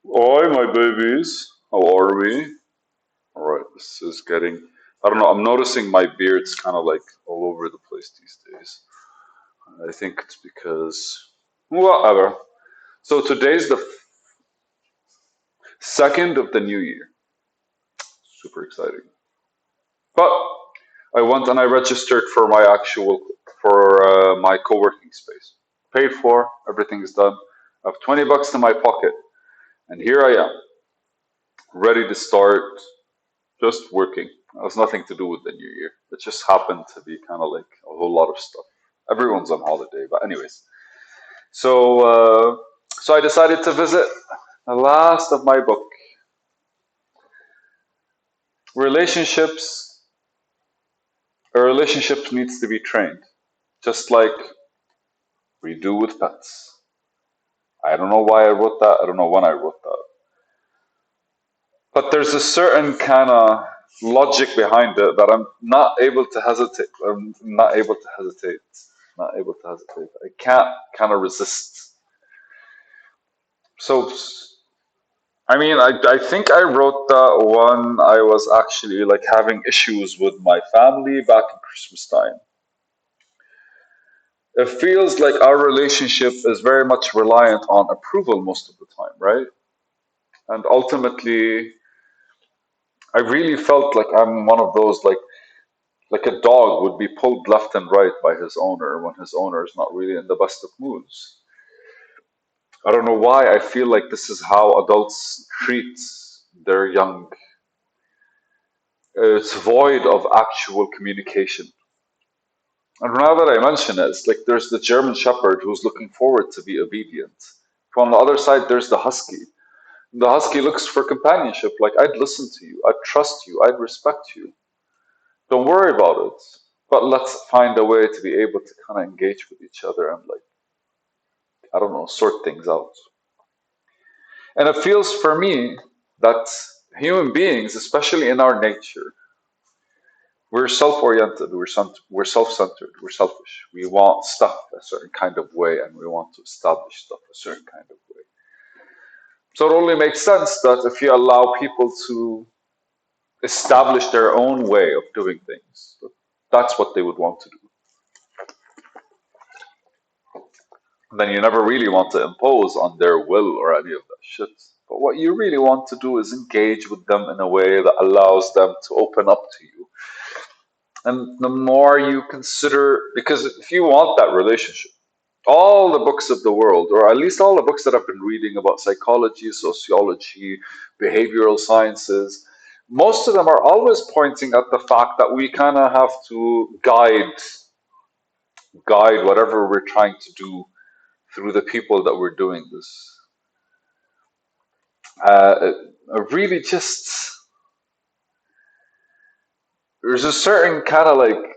Oi, my babies. How are we? All right, this is getting. I don't know. I'm noticing my beard's kind of like all over the place these days. I think it's because. Whatever. So today's the second of the new year. Super exciting. But I went and I registered for my my co-working space. Paid for. Everything is done. I have 20 bucks in my pocket, and here I am, ready to start just working. It has nothing to do with the new year. It just happened to be kind of like a whole lot of stuff. Everyone's on holiday, but anyways. So, so I decided to visit the last of my book, relationships. A relationship needs to be trained, just like we do with pets. I don't know why I wrote that. I don't know when I wrote that, but there's a certain kind of logic behind it that I'm not able to hesitate. I'm not able to hesitate. Not able to hesitate. I can't kind of resist. So, I think I wrote that when I was actually like having issues with my family back in Christmas time. It feels like our relationship is very much reliant on approval most of the time, right? And ultimately, I really felt like I'm one of those like a dog would be pulled left and right by his owner when his owner is not really in the best of moods. I don't know why I feel like this is how adults treat their young. It's void of actual communication. And now that I mention it, it's like there's the German Shepherd who's looking forward to be obedient. From the other side, there's the Husky. The Husky looks for companionship, like I'd listen to you, I'd trust you, I'd respect you. Don't worry about it. But let's find a way to be able to kind of engage with each other and like, I don't know, sort things out. And it feels for me that human beings, especially in our nature, we're self-oriented, we're self-centered, we're selfish. We want stuff a certain kind of way and we want to establish stuff a certain kind of way. So it only makes sense that if you allow people to establish their own way of doing things, that's what they would want to do. Then you never really want to impose on their will or any of that shit. But what you really want to do is engage with them in a way that allows them to open up to you. And the more you consider, because if you want that relationship, all the books of the world, or at least all the books that I've been reading about psychology, sociology, behavioral sciences, most of them are always pointing at the fact that we kind of have to guide whatever we're trying to do through the people that we're doing this. Uh, really, just there's a certain kind of like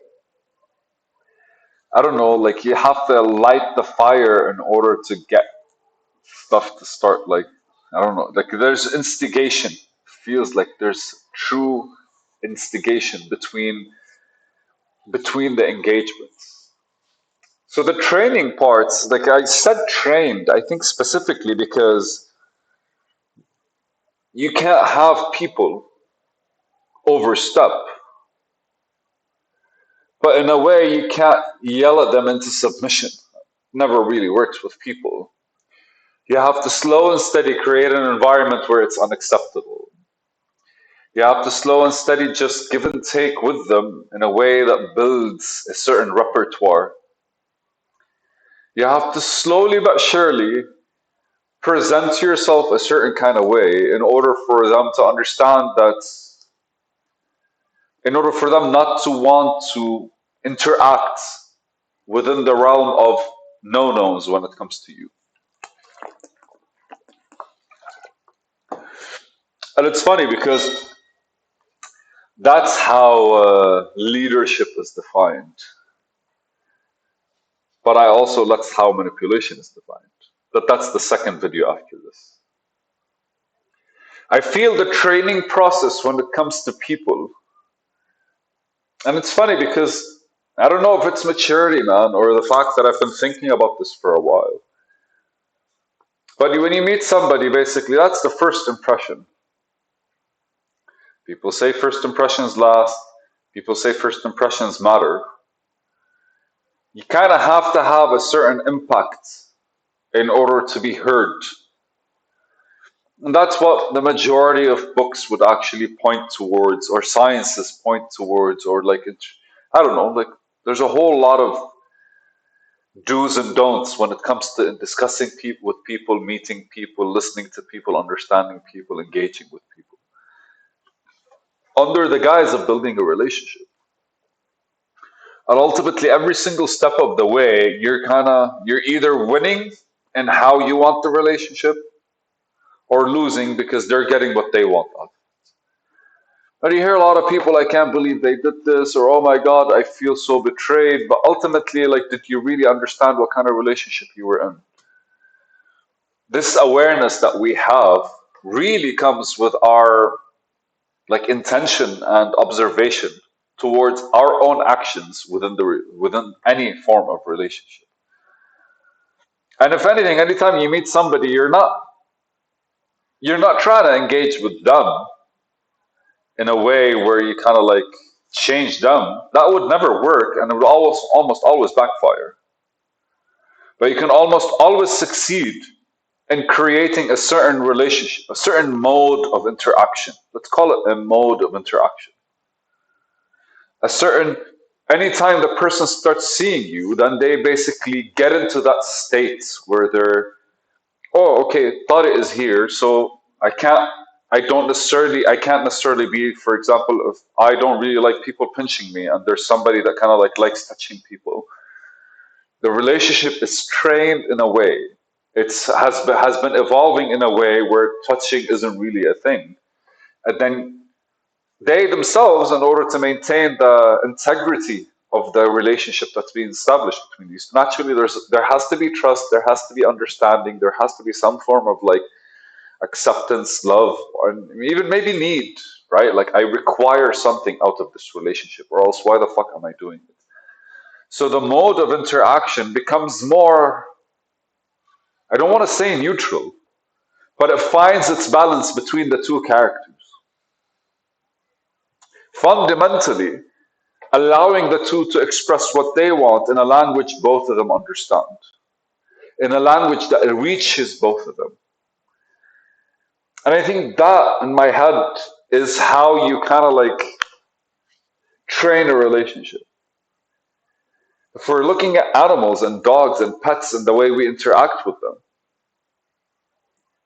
I don't know, like you have to light the fire in order to get stuff to start. Like I don't know, like there's instigation. Feels like there's true instigation between the engagements. So the training parts, like I said, trained. I think specifically because you can't have people overstep. But in a way, you can't yell at them into submission. Never really works with people. You have to slow and steady create an environment where it's unacceptable. You have to slow and steady just give and take with them in a way that builds a certain repertoire. You have to slowly but surely present yourself a certain kind of way in order for them to understand that, in order for them not to want to interact within the realm of no nos when it comes to you. And it's funny because that's how leadership is defined. But I also that's how manipulation is defined. But that's the second video after this. I feel the training process when it comes to people, and it's funny because I don't know if it's maturity, man, or the fact that I've been thinking about this for a while. But when you meet somebody, basically, that's the first impression. People say first impressions last. People say first impressions matter. You kind of have to have a certain impact in order to be heard. And that's what the majority of books would actually point towards, or sciences point towards, or like, I don't know, like there's a whole lot of do's and don'ts when it comes to discussing people with people, meeting people, listening to people, understanding people, engaging with people, under the guise of building a relationship. And ultimately, every single step of the way, you're either winning in how you want the relationship, or losing because they're getting what they want out of it. But you hear a lot of people, I can't believe they did this, or oh my God, I feel so betrayed. But ultimately, like, did you really understand what kind of relationship you were in? This awareness that we have really comes with our like intention and observation towards our own actions within any form of relationship. And if anything, anytime you meet somebody, you're not trying to engage with them in a way where you kind of like change them. That would never work, and it would almost always backfire. But you can almost always succeed in creating a certain relationship, a certain mode of interaction. Let's call it a mode of interaction. A certain, anytime the person starts seeing you, then they basically get into that state where they're, oh, okay, Tariq is here, so I can't necessarily be, for example, if I don't really like people pinching me and there's somebody that kind of like likes touching people, the relationship is trained in a way. Has been evolving in a way where touching isn't really a thing. And then they themselves, in order to maintain the integrity of the relationship that's being established between these, naturally there has to be trust, there has to be understanding, there has to be some form of like acceptance, love, or even maybe need, right? Like I require something out of this relationship, or else why the fuck am I doing it? So the mode of interaction becomes more, I don't want to say neutral, but it finds its balance between the two characters. Fundamentally, allowing the two to express what they want in a language both of them understand, in a language that reaches both of them. And I think that in my head is how you kind of like train a relationship. If we're looking at animals and dogs and pets and the way we interact with them,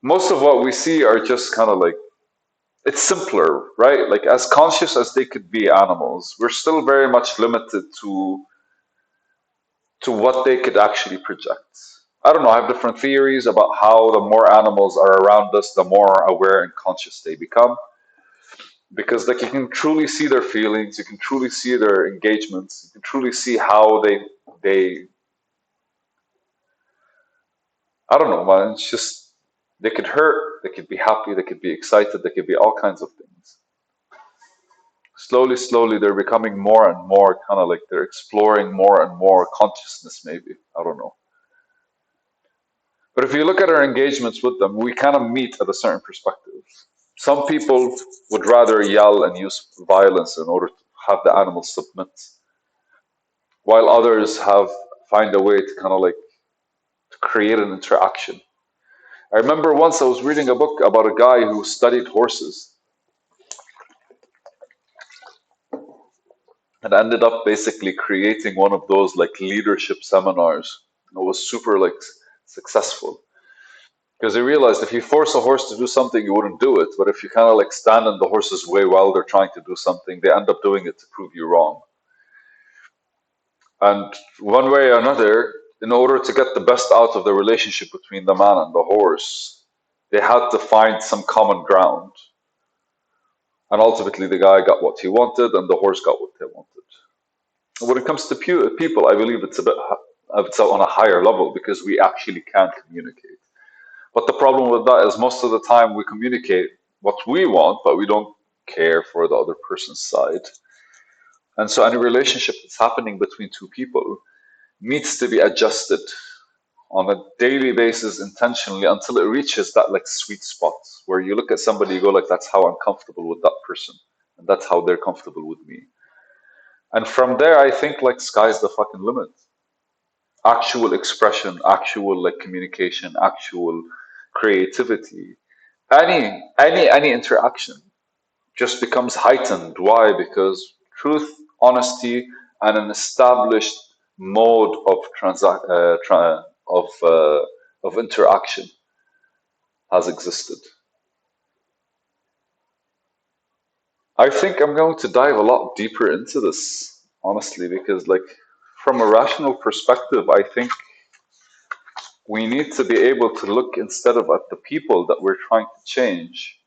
most of what we see are just kind of like, it's simpler, right? Like as conscious as they could be animals, we're still very much limited to what they could actually project. I don't know, I have different theories about how the more animals are around us, the more aware and conscious they become. Because like you can truly see their feelings, you can truly see their engagements, you can truly see how they I don't know, man, it's just they could hurt, they could be happy, they could be excited, they could be all kinds of things. Slowly, they're becoming more and more kind of like they're exploring more and more consciousness, maybe. I don't know. But if you look at our engagements with them, we kind of meet at a certain perspective. Some people would rather yell and use violence in order to have the animals submit, while others find a way to kind of like to create an interaction. I remember once I was reading a book about a guy who studied horses and ended up basically creating one of those like leadership seminars. It was super like successful because he realized if you force a horse to do something, you wouldn't do it. But if you kind of like stand in the horse's way while they're trying to do something, they end up doing it to prove you wrong. And one way or another, in order to get the best out of the relationship between the man and the horse, they had to find some common ground. And ultimately, the guy got what he wanted, and the horse got what they wanted. When it comes to people, I believe it's on a higher level because we actually can communicate. But the problem with that is most of the time we communicate what we want, but we don't care for the other person's side. And so any relationship that's happening between two people needs to be adjusted on a daily basis intentionally until it reaches that like sweet spot where you look at somebody, you go like, that's how I'm comfortable with that person, and that's how they're comfortable with me. And from there, I think like sky's the fucking limit. Actual expression, actual like communication, actual creativity, any interaction just becomes heightened. Why? Because truth, honesty, and an established mode of of interaction has existed. I think I'm going to dive a lot deeper into this, honestly, because like from a rational perspective, I think we need to be able to look instead of at the people that we're trying to change,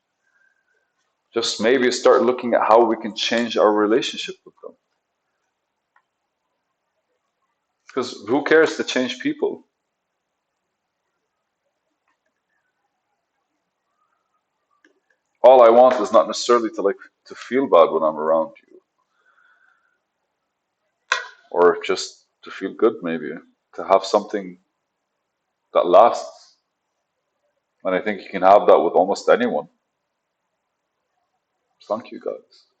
just maybe start looking at how we can change our relationship with them. Because who cares to change people? All I want is not necessarily to like to feel bad when I'm around you, or just to feel good, maybe to have something that lasts. And I think you can have that with almost anyone. Thank you, guys.